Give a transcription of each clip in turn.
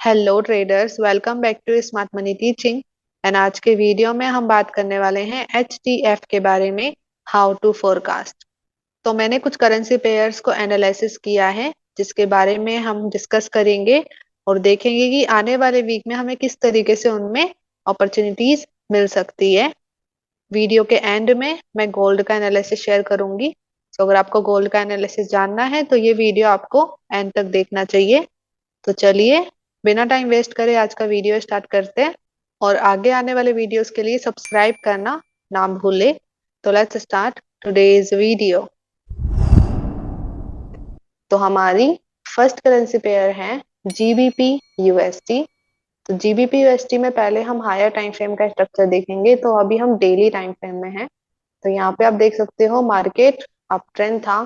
Hello traders, welcome back to smart money teaching. And आज के video में हम बात करने वाले हैं HTF के बारे में, हाउ टू फोरकास्ट। तो मैंने कुछ करेंसी पेयर्स को एनालिसिस किया है जिसके बारे में हम डिस्कस करेंगे और देखेंगे कि आने वाले वीक में हमें किस तरीके से उनमें अपॉर्चुनिटीज मिल सकती है। वीडियो के एंड में मैं गोल्ड का एनालिसिस शेयर करूंगी। तो अगर आपको गोल्ड का एनालिसिस जानना है तो ये वीडियो आपको एंड तक देखना चाहिए। तो चलिए, बिना टाइम वेस्ट करे आज का वीडियो स्टार्ट करते हैं और आगे आने वाले वीडियोस के लिए सब्सक्राइब करना ना भूले। तो लेट्स स्टार्ट टुडेज वीडियो। तो हमारी फर्स्ट करेंसी पेयर है जीबीपी यूएसटी। तो जीबीपी यूएसटी में पहले हम हायर टाइम फ्रेम का स्ट्रक्चर देखेंगे, तो अभी हम डेली टाइम फ्रेम में हैं। तो यहाँ पे आप देख सकते हो मार्केट अप ट्रेंड था,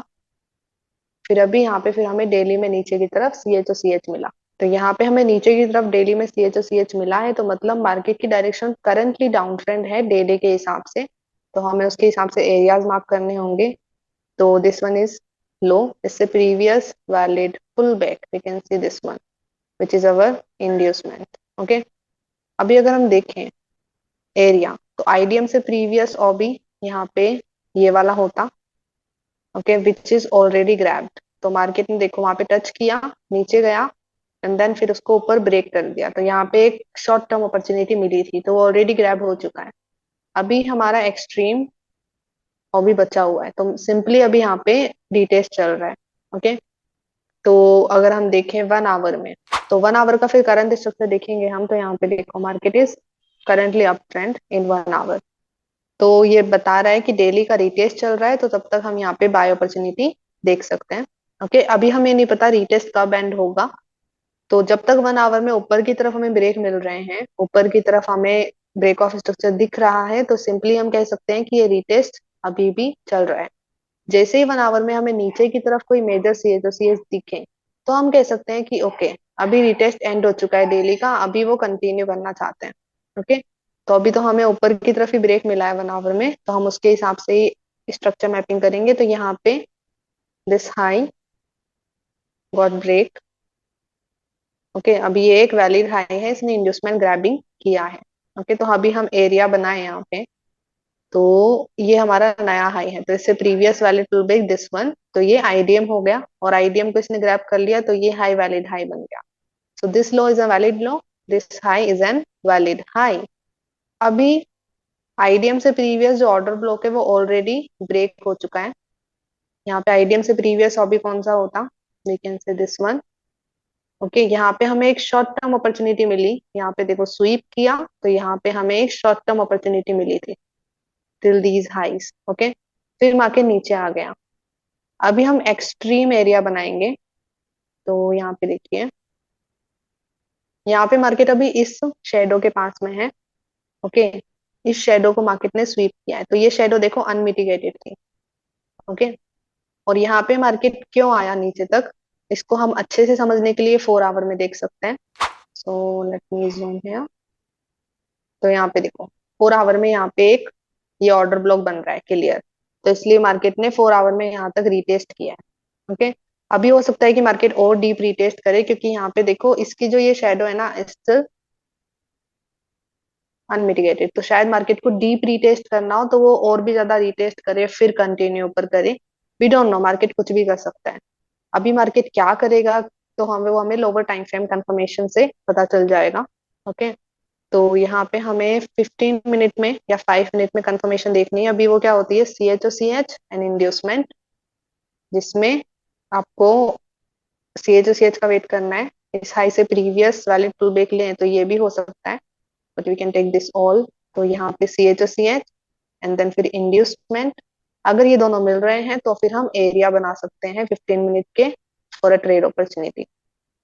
फिर अभी यहाँ पे फिर हमें डेली में नीचे की तरफ CH मिला। तो यहाँ पे हमें नीचे की तरफ डेली में CH मिला है, तो मतलब मार्केट की डायरेक्शन करंटली डाउन ट्रेंड है डेली के हिसाब से। तो हमें उसके हिसाब से एरियाज मार्क करने होंगे। तो दिस वन इज लो, इससे previous valid pull back we can see this one which is our inducement. Okay, अभी अगर हम देखें एरिया, तो आईडीएम से प्रीवियस और भी यहाँ पे ये वाला होता, okay, which is already grabbed. तो मार्केट ने देखो वहां पे टच किया, नीचे गया एंड देन फिर उसको ऊपर ब्रेक कर दिया। तो यहाँ पे एक शॉर्ट टर्म अपॉर्चुनिटी मिली थी, तो वो ऑलरेडी ग्रैब हो चुका है। अभी हमारा एक्सट्रीम और भी बचा हुआ है, तो सिंपली अभी यहाँ पे रिटेस्ट चल रहा है। ओके, तो अगर हम देखें 1 आवर में, तो 1 आवर का फिर करंट स्ट्रक्चर देखेंगे हम। तो यहाँ पे देखो market is currently up trend in 1 hour. तो ये बता रहा है कि डेली का रिटेस्ट चल रहा है, तो तब तक हम यहाँ पे बाय अपॉर्चुनिटी देख सकते हैं। ओके, अभी हमें नहीं पता रिटेस्ट कब एंड होगा। तो जब तक 1 आवर में ऊपर की तरफ हमें ब्रेक मिल रहे हैं, ऊपर की तरफ हमें ब्रेक ऑफ स्ट्रक्चर दिख रहा है, तो सिंपली हम कह सकते हैं कि ये रिटेस्ट अभी भी चल रहा है। जैसे ही 1 आवर में हमें नीचे की तरफ कोई मेजर CH दिखे, तो हम कह सकते हैं कि ओके, अभी रिटेस्ट एंड हो चुका है डेली का, अभी वो कंटिन्यू करना चाहते हैं। ओके, तो अभी तो हमें ऊपर की तरफ ही ब्रेक मिला है 1 आवर में, तो हम उसके हिसाब से ही स्ट्रक्चर मैपिंग करेंगे। तो यहाँ पे this high got break. Okay, अभी ये एक वैलिड हाई है, इसने इंड्यूसमेंट ग्रैबिंग किया है। ओके, तो अभी हम एरिया बनाए यहाँ पे, तो ये हमारा नया हाई है। तो इससे previous valid to break this one, तो ये आईडीएम हो गया और आईडीएम को इसने ग्रैब कर लिया, तो ये हाई वैलिड हाई बन गया। So this low is a valid low, this high is an valid high. अभी आईडीएम से प्रीवियस जो ऑर्डर ब्लॉक है वो ऑलरेडी ब्रेक हो चुका है। यहाँ पे आईडीएम से प्रीवियस अभी कौन सा होता, we can say this one. Okay, यहाँ पे हमें एक शॉर्ट टर्म अपॉर्चुनिटी मिली, यहाँ पे देखो स्वीप किया, तो यहाँ पे हमें एक शॉर्ट टर्म अपॉर्चुनिटी मिली थी टिल दीज हाइस। ओके, फिर मार्केट नीचे आ गया। अभी हम एक्सट्रीम एरिया बनाएंगे। तो यहाँ पे देखिए, यहाँ पे मार्केट अभी इस शेडो के पास में है। ओके, इस शेडो को मार्केट ने स्वीप किया है, तो ये शेडो देखो अनमिटिगेटेड थी। ओके, और यहाँ पे मार्केट क्यों आया नीचे तक, इसको हम अच्छे से समझने के लिए 4 आवर में देख सकते हैं। So let me zoom here. तो यहाँ पे देखो 4 आवर में यहाँ पे एक ये ऑर्डर ब्लॉक बन रहा है क्लियर, तो इसलिए मार्केट ने 4 आवर में यहाँ तक रीटेस्ट किया है। ओके, अभी हो सकता है कि मार्केट और डीप रीटेस्ट करे, क्योंकि यहाँ पे देखो इसकी जो ये शेडो है ना स्टिल अनमिटिगेटेड, तो शायद मार्केट को डीप रीटेस्ट करना हो तो वो और भी ज्यादा रीटेस्ट करे फिर कंटिन्यू ऊपर करे। वी डोंट नो, मार्केट कुछ भी कर सकता है। अभी मार्केट क्या करेगा, तो हमें वो हमें लोअर टाइम फ्रेम कंफर्मेशन से पता चल जाएगा। ओके, तो यहाँ पे हमें 15 मिनट में या 5 मिनट में कंफर्मेशन देखनी है। अभी वो क्या होती है, CH एंड इंड्यूसमेंट, जिसमें आपको CH का वेट करना है। इस हाई से प्रीवियस वैलिड पुल बैक लें तो ये भी हो सकता है, but we can take this all. तो यहाँ पे CH एंड देन फिर इंड्यूसमेंट, अगर ये दोनों मिल रहे हैं तो फिर हम एरिया बना सकते हैं 15 मिनट के for a trade opportunity.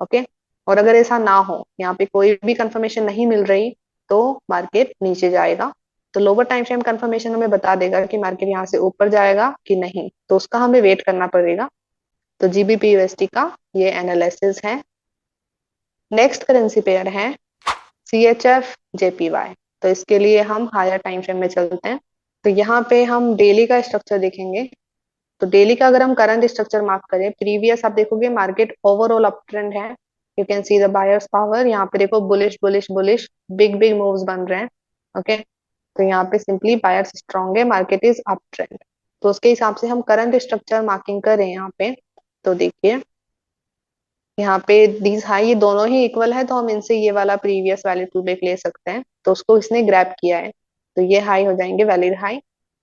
Okay, और अगर ऐसा ना हो, यहाँ पे कोई भी कंफर्मेशन नहीं मिल रही, तो मार्केट नीचे जाएगा। तो लोअर टाइम फ्रेम कंफर्मेशन हमें बता देगा कि मार्केट यहाँ से ऊपर जाएगा कि नहीं, तो उसका हमें वेट करना पड़ेगा। तो जीबीपी यूएसटी का ये एनालिसिस है। नेक्स्ट करेंसी पेयर है CHF JPY। तो इसके लिए हम हायर टाइम फ्रेम में चलते हैं। तो यहाँ पे हम डेली का स्ट्रक्चर देखेंगे। तो डेली का अगर हम करंट स्ट्रक्चर मार्क करें, प्रीवियस आप देखोगे मार्केट ओवरऑल अप ट्रेंड है। You can see the buyers power, यहाँ पे देखो bullish bullish bullish, big big moves बन रहे हैं। ओके, तो यहाँ पे सिंपली बायर्स स्ट्रांग है, मार्केट इज अप ट्रेंड। तो उसके हिसाब से हम करंट स्ट्रक्चर मार्किंग करें यहाँ पे, तो देखिए यहाँ पे दीज हाई, ये दोनों ही इक्वल है, तो हम इनसे ये वाला प्रीवियस वैलिड पुल बैक ले सकते हैं। तो उसको इसने ग्रैब किया है, तो ये हाई हो जाएंगे वैलिड हाई।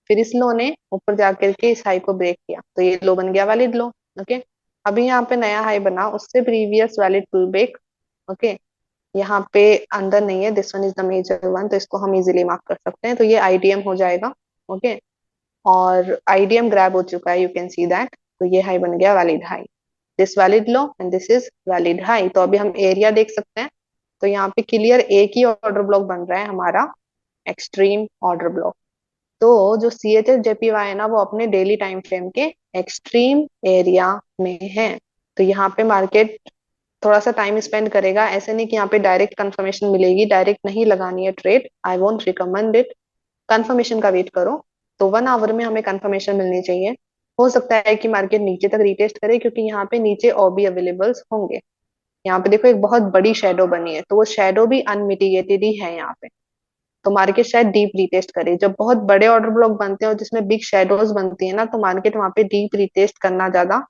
फिर इस लो ने ऊपर जाकर के इस हाई को ब्रेक किया, तो ये लो बन गया वैलिड लो। ओके, अभी यहाँ पे नया हाई बना, उससे previous valid pull back. Okay, यहाँ पे अंदर नहीं है, this one is the major one, तो इसको हम इजीली मार्क कर सकते हैं, तो ये आईडीएम हो जाएगा। ओके, और आईडीएम ग्रैब हो चुका है, यू कैन सी दैट। तो ये हाई बन गया valid high, this valid low and this is valid high. तो अभी हम एरिया देख सकते हैं, तो यहाँ पे क्लियर एक ही ऑर्डर ब्लॉक बन रहा है हमारा, एक्सट्रीम ऑर्डर ब्लॉक। तो जो सी एच एस जेपीवाई है ना, वो अपने डेली टाइम फ्रेम के एक्सट्रीम एरिया में है। तो यहाँ पे मार्केट थोड़ा सा टाइम स्पेंड करेगा, ऐसे नहीं कि यहाँ पे डायरेक्ट कंफर्मेशन मिलेगी, डायरेक्ट नहीं लगानी है trade, I won't recommend it. Confirmation का वेट करो, तो 1 आवर में हमें कंफर्मेशन मिलनी चाहिए। हो सकता है कि मार्केट नीचे तक रिटेस्ट करे, क्योंकि यहाँ पे नीचे ओबी अवेलेबल्स होंगे। यहाँ पे देखो एक बहुत बड़ी शेडो बनी है, तो वो शेडो भी अनमिटिगेटेड ही है यहाँ पे। तो मार्केट शायद डीप रिटेस्ट करे, जब बहुत बड़े ऑर्डर ब्लॉक बनते हैं और जिसमें बिग शेडोज बनती है ना, तो मार्केट वहाँ पे डीप रिटेस्ट करना ज्यादा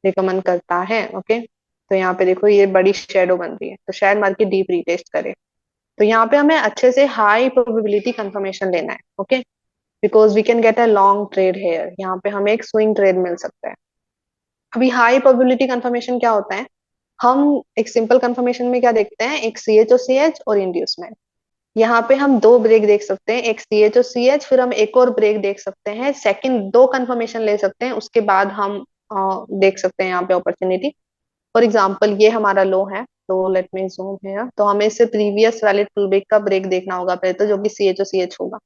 रिकमेंड करता है। ओके, तो यहाँ पे देखो ये बड़ी शेडो बन रही है, तो शायद मार्केट डीप रिटेस्ट करे। तो यहाँ पे हमें अच्छे से हाई प्रोबेबिलिटी कंफर्मेशन लेना है। Okay, because we can get a long trade here, यहाँ पे हमें एक स्विंग ट्रेड मिल सकता है। अभी हाई प्रोबेबिलिटी कंफर्मेशन क्या होता है, हम एक सिंपल कंफर्मेशन में क्या देखते हैं, एक C H O C H और इंड्यूसमेंट। यहाँ पे हम दो ब्रेक देख सकते हैं, एक C H O C H, फिर हम एक और ब्रेक देख सकते हैं, सेकंड दो कंफर्मेशन ले सकते हैं, उसके बाद हम देख सकते हैं यहाँ पे अपॉर्चुनिटी। फॉर एग्जाम्पल ये हमारा लो है, तो लेट मी जूम हियर, तो हमें इससे प्रीवियस वैलिड पुल बैक का ब्रेक देखना होगा पहले, तो जो कि सी एच ओ सी एच होगा।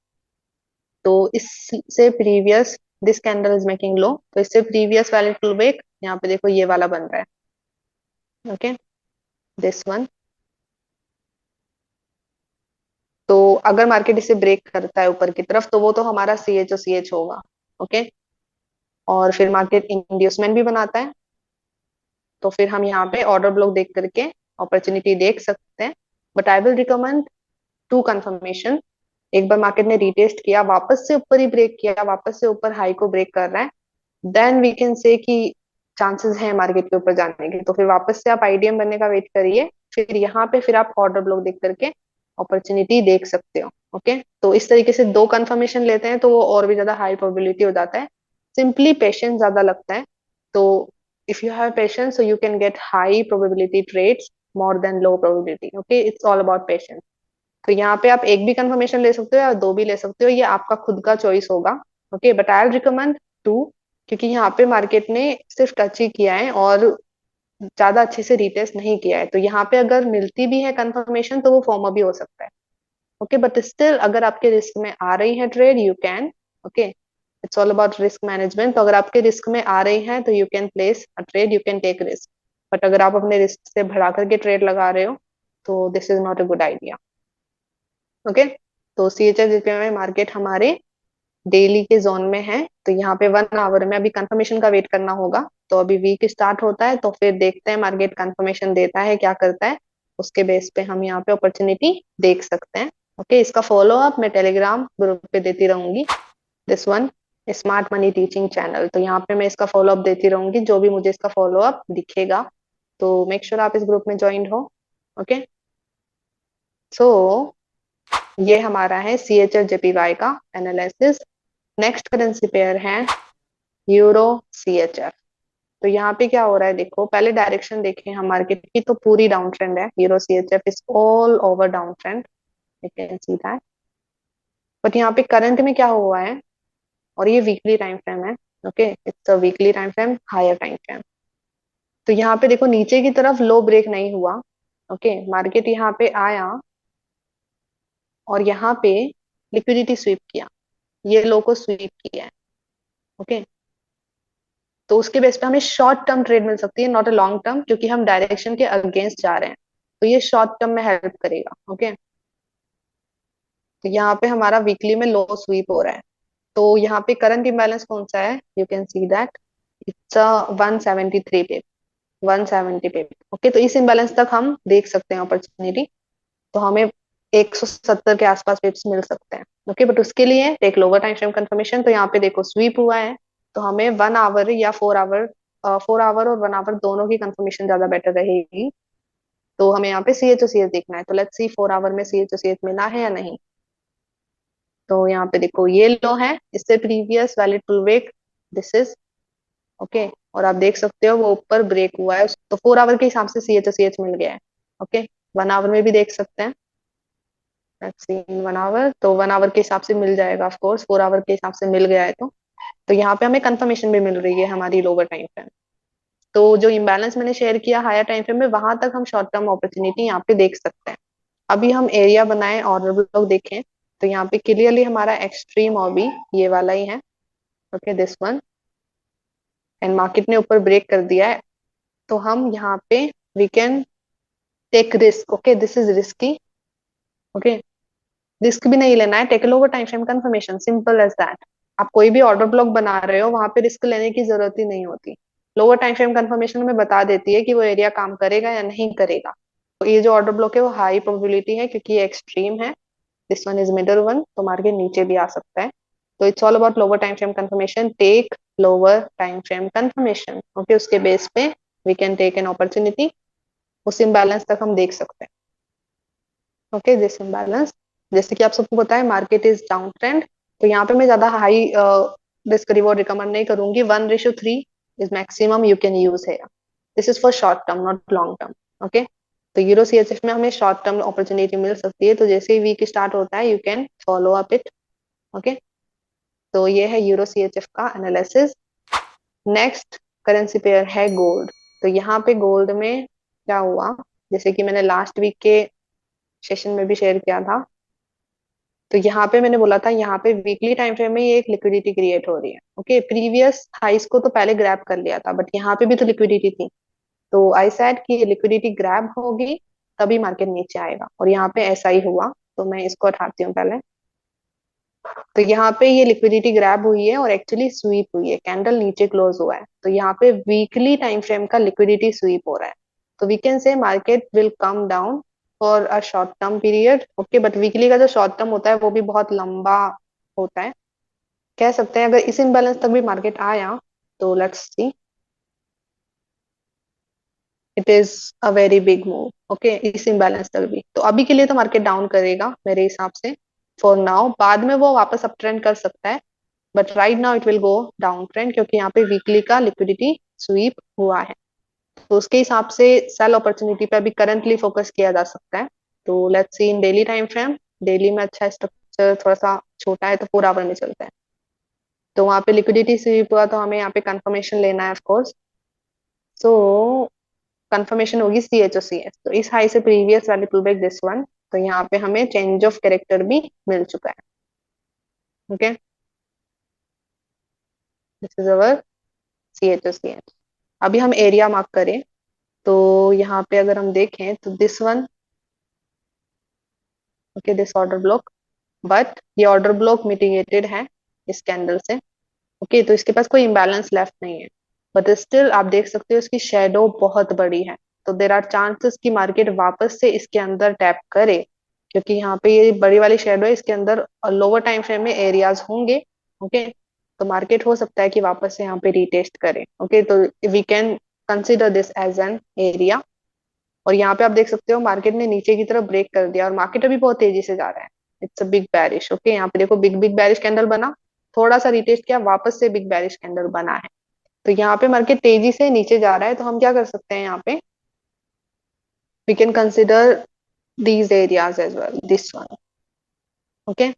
तो इससे previous, this candle is making low, तो इससे प्रीवियस वैलिड पुल बैक यहाँ पे देखो ये वाला बन रहा है। Okay, this one. तो अगर मार्केट इसे ब्रेक करता है ऊपर की तरफ, तो वो तो हमारा C H O C H होगा। ओके, और फिर मार्केट इंड्यूसमेंट भी बनाता है, तो फिर हम यहाँ पे ऑर्डर ब्लॉक देख करके अपॉर्चुनिटी देख सकते हैं। But I will recommend to confirmation. एक बार मार्केट ने रिटेस्ट किया, वापस से ऊपर ही ब्रेक किया, वापस से ऊपर हाई को ब्रेक कर रहा है, देन वी कैन से कि चांसेस है मार्केट के ऊपर जाने के, तो फिर वापस से आप आईडीएम बनने का वेट करिए, फिर यहाँ पे फिर आप ऑर्डर ब्लॉक देख करके अपॉर्चुनिटी देख सकते हो। ओके, तो इस तरीके से दो कंफर्मेशन लेते हैं, तो वो और भी ज्यादा हाई प्रोबेबिलिटी हो जाता है। सिंपली पेशेंस ज्यादा लगता है, तो if you have patience so you can get high probability trades more than low probability. Okay, it's all about patience. तो यहाँ पे आप एक भी कंफर्मेशन ले सकते हो या दो भी ले सकते हो, ये आपका खुद का चॉइस होगा। Okay, but I recommend to, क्योंकि यहाँ पे मार्केट ने सिर्फ टच ही किया है और ज्यादा अच्छे से रिटेस्ट नहीं किया है, तो यहाँ पे अगर मिलती भी है कंफर्मेशन तो वो फॉर्म भी हो सकता है। ओके, बट स्टिल अगर आपके रिस्क में आ रही है trade, you can. Okay, it's all about risk management. तो अगर आपके रिस्क में आ रही है तो you can place a trade, you can take risk. But अगर आप अपने रिस्क से बढ़ा करके ट्रेड लगा रहे हो, तो this is not a good idea. Okay, तो सी एच एस में मार्केट हमारे डेली के जोन में है, तो यहाँ पे 1 आवर में अभी कंफर्मेशन का वेट करना होगा। तो अभी वीक स्टार्ट होता है, तो फिर देखते हैं मार्केट कंफर्मेशन देता है क्या करता है, उसके बेस पे हम यहाँ पे अपॉर्चुनिटी देख सकते हैं। ओके, इसका फॉलो अप मैं टेलीग्राम ग्रुप पे देती रहूंगी, this one, smart money teaching channel. तो यहाँ पे मैं इसका फॉलो अप देती रहूंगी, जो भी मुझे इसका फॉलो अप दिखेगा, तो मेक श्योर आप इस ग्रुप में ज्वाइन हो। ओके, सो ये हमारा है सी एच एफ जेपीवाई का एनालिसिस। नेक्स्ट करेंसी पेयर है यूरो सी एच एफ। तो यहाँ पे क्या हो रहा है, देखो पहले डायरेक्शन देखें हम मार्केट की, तो पूरी डाउन ट्रेंड है, euro C H F is all over down trend, you can see that. But यहाँ पे करंट में क्या हुआ है, और ये वीकली टाइम फ्रेम है। Okay, it's a weekly time frame, higher time frame. तो यहाँ पे देखो नीचे की तरफ लो ब्रेक नहीं हुआ। ओके, मार्केट यहाँ पे आया और यहाँ पे लिक्विडिटी स्वीप किया, ये लो को स्वीप किया है। ओके, तो उसके बेस पे हमें शॉर्ट टर्म ट्रेड मिल सकती है, नॉट अ लॉन्ग टर्म, क्योंकि हम डायरेक्शन के अगेंस्ट जा रहे हैं, तो ये शॉर्ट टर्म में हेल्प करेगा। ओके, तो यहाँ पे हमारा वीकली में लो स्वीप हो रहा है, तो यहाँ पे करंट इम्बैलेंस कौन सा है, you can see that, it's 173 पे। 170 पे। ओके, तो इस इम्बैलेंस तक हम देख सकते हैं अपॉर्चुनिटी। तो हमें 170 के आसपास पिप्स मिल सकते हैं। ओके, बट उसके लिए take lower time frame confirmation. तो यहाँ पे देखो स्वीप हुआ है, तो हमें 1 आवर या 4 आवर, 4 आवर और 1 आवर दोनों की कंफर्मेशन ज्यादा बेटर रहेगी। तो हमें यहाँ पे सी एच ओ सी एच देखना है, तो लेट्स सी 4 आवर में सी एच ओ सी एच मिला है या नहीं। तो यहाँ पे देखो ये लो है, इससे previous valid pull break, this is okay. और आप देख सकते हो वो ऊपर ब्रेक हुआ है, तो 4 आवर के हिसाब से सी एच ओ सी एच मिल गया है। ओके, 1 आवर में भी देख सकते हैं, लेट्स सी 1 आवर, तो 1 आवर के हिसाब से मिल जाएगा ऑफ कोर्स, 4 आवर के हिसाब से मिल गया है। तो यहाँ पे हमें कंफर्मेशन भी मिल रही है हमारी लोअर टाइम फ्रेम। तो जो इम्बैलेंस मैंने शेयर किया हायर टाइम फ्रेम में, वहां तक हम शॉर्ट टर्म अपॉर्चुनिटी यहाँ पे देख सकते हैं। अभी हम एरिया बनाए ऑर्डर ब्लॉक देखें, तो यहाँ पे क्लियरली हमारा एक्सट्रीम ऑबी ये वाला ही है। Okay, this one, and market ने ऊपर ब्रेक कर दिया है, तो हम यहाँ पे we can take risk. Okay, this is risky. Okay, risk भी नहीं लेना है, take over time frame confirmation, simple as that. आप कोई भी ऑर्डर ब्लॉक बना रहे हो, वहां पे रिस्क लेने की जरूरत ही नहीं होती। लोअर टाइम फ्रेम कंफर्मेशन में बता देती है कि वो एरिया काम करेगा या नहीं करेगा। तो ये जो ऑर्डर ब्लॉक है वो हाई प्रोबेबिलिटी है, क्योंकि ये एक्सट्रीम है। This one is middle one, तो मार्केट नीचे भी आ सकता है। तो it's all about lower time frame confirmation, take lower time frame confirmation. Okay, उसके बेस पे we can take an opportunity. उस इम्बैलेंस तक हम देख सकते हैं। ओके, दिस इम्बैलेंस, जैसे कि आप सबको पता है मार्केट इज डाउन ट्रेंड, तो यहाँ पे मैं ज्यादा हाई रिस्क रिवॉर्ड रिकमेंड नहीं करूंगी। 1:3 is maximum you can use है। This is for short term, not long term. Okay, तो यूरो सीएचएफ में हमें शॉर्ट टर्म अपॉर्चुनिटी मिल सकती है, तो जैसे ही वीक स्टार्ट होता है you can follow up it. Okay, तो ये है यूरो सीएचएफ का एनालिसिस। नेक्स्ट करेंसी पेयर है गोल्ड। तो यहाँ पे गोल्ड में क्या हुआ, जैसे कि मैंने लास्ट वीक के सेशन में भी शेयर किया था, तो यहाँ पे मैंने बोला था यहाँ पे वीकली टाइम फ्रेम में ये एक लिक्विडिटी क्रिएट हो रही है। ओके, प्रीवियस हाइस को तो पहले ग्रैब कर लिया था, बट यहाँ पे भी तो लिक्विडिटी थी। तो आई सेड कि ये लिक्विडिटी ग्रैब होगी तभी मार्केट नीचे आएगा, और यहाँ पे ऐसा ही हुआ। तो मैं इसको हटाती हूँ पहले। तो यहाँ पे ये लिक्विडिटी ग्रैब हुई है और एक्चुअली स्वीप हुई है, कैंडल नीचे क्लोज हुआ है, तो यहाँ पे वीकली टाइम फ्रेम का लिक्विडिटी स्वीप हो रहा है। तो we can say market will come down for a short term period. Okay, but weekly का जो शॉर्ट टर्म होता है वो भी बहुत लंबा होता है। कह सकते हैं अगर इस इम्बैलेंस तक भी मार्केट आया, तो let's see, it is a very big move. Okay, इस इम्बैलेंस तक भी, तो अभी के लिए तो मार्केट डाउन करेगा मेरे हिसाब से फॉर नाउ। बाद में वो वापस अप ट्रेंड कर सकता है, but right now it will go down trend, क्योंकि यहाँ पे वीकली का लिक्विडिटी स्वीप हुआ है। तो उसके हिसाब से सेल अपॉर्चुनिटी पे अभी करंटली फोकस किया जा सकता है। तो let's see in daily time frame. Daily में अच्छा स्ट्रक्चर थोड़ा सा छोटा है, तो 4 आवर में चलता है। तो वहां पे लिक्विडिटी स्वीप हुआ, तो हमें यहाँ पे कंफर्मेशन लेना है ऑफ कोर्स। सो कंफर्मेशन होगी सी एच ओ सी एस, तो इस हाई से प्रीवियस वाली पुल बैक दिस वन। तो यहाँ पे हमें चेंज ऑफ कैरेक्टर भी मिल चुका है। Okay, this is our C H O C H. अभी हम एरिया मार्क करें, तो यहाँ पे अगर हम देखें तो this one, okay, this order block, but ये ऑर्डर ब्लॉक मिटिगेटेड है इस कैंडल से। ओके, तो इसके पास कोई इम्बैलेंस लेफ्ट नहीं है, बट स्टिल आप देख सकते हो इसकी शेडो बहुत बड़ी है। तो देर आर चांसेस कि मार्केट वापस से इसके अंदर टैप करे, क्योंकि यहाँ पे ये बड़ी वाली शेडो है, इसके अंदर लोअर टाइम फ्रेम में एरियाज होंगे। ओके, तो मार्केट हो सकता है कि वापस से यहाँ पे रिटेस्ट करे। ओके, तो we can consider this as an area. और यहाँ पे आप देख सकते हो मार्केट ने नीचे की तरफ ब्रेक कर दिया, और मार्केट अभी बहुत तेजी से जा रहा है। It's a big बैरिश। ओके, यहाँ पे देखो बिग बिग बैरिश कैंडल बना, थोड़ा सा रिटेस्ट किया, वापस से बिग बैरिश कैंडल बना है। तो यहाँ पे मार्केट तेजी से नीचे जा रहा है, तो हम क्या कर सकते हैं यहाँ पे, we can consider these areas as well, this one. Okay,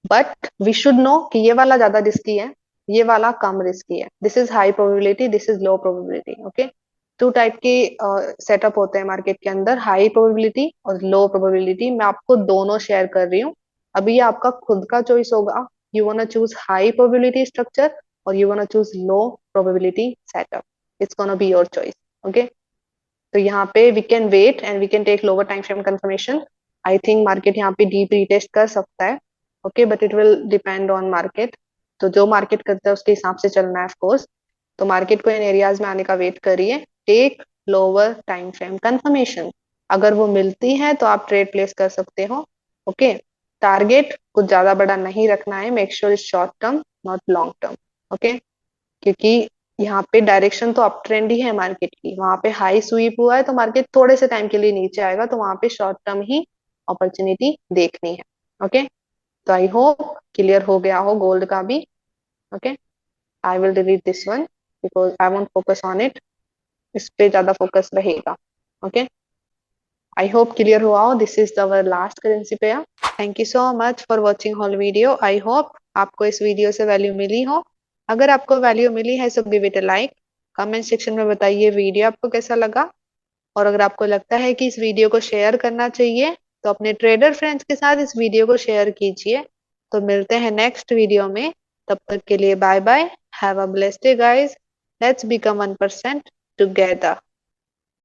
but we should know कि ये वाला ज्यादा रिस्की है, ये वाला कम रिस्की है। This is high probability, this is low probability. Okay, two type के सेटअप होते हैं मार्केट के अंदर, हाई प्रोबेबिलिटी और लो प्रोबेबिलिटी। मैं आपको दोनों शेयर कर रही हूँ। अभी ये आपका खुद का चॉइस होगा, you wanna choose high probability structure और you wanna choose low probability setup. It's gonna be your choice. Okay, तो यहाँ पे we can wait and we can take lower time frame confirmation. I think market यहाँ पे deep retest कर सकता है। Okay, but it will depend on market. तो जो मार्केट करता है उसके हिसाब से चलना है ऑफ कोर्स। तो मार्केट को इन एरियाज में आने का वेट करिए। Take lower time frame confirmation. अगर वो मिलती है तो आप ट्रेड प्लेस कर सकते हो। ओके, टारगेट कुछ ज्यादा बड़ा नहीं रखना है, make sure is short term not long term. Okay, क्योंकि यहाँ पे डायरेक्शन तो अप ट्रेंड ही है मार्केट की, वहां पे हाई स्वीप हुआ है तो मार्केट थोड़े से टाइम के लिए नीचे आएगा, तो वहां पे शॉर्ट टर्म ही अपॉर्चुनिटी देखनी है। ओके, तो आई होप क्लियर हो गया हो गोल्ड का भी। Okay, I will delete this one because I won't focus on it, इस पे ज्यादा फोकस रहेगा। ओके, आई होप क्लियर हुआ हो। This is our last currency pair. Thank you so much for watching whole video. I hope आपको इस video से value मिली हो। अगर आपको वैल्यू मिली है so give it a like. Comment section में बताइए वीडियो आपको कैसा लगा, और अगर आपको लगता है कि इस वीडियो को शेयर करना चाहिए तो अपने ट्रेडर फ्रेंड्स के साथ इस वीडियो को शेयर कीजिए। तो मिलते हैं नेक्स्ट वीडियो में, तब तक के लिए bye bye. Have a blessed day guys, let's become 1% together.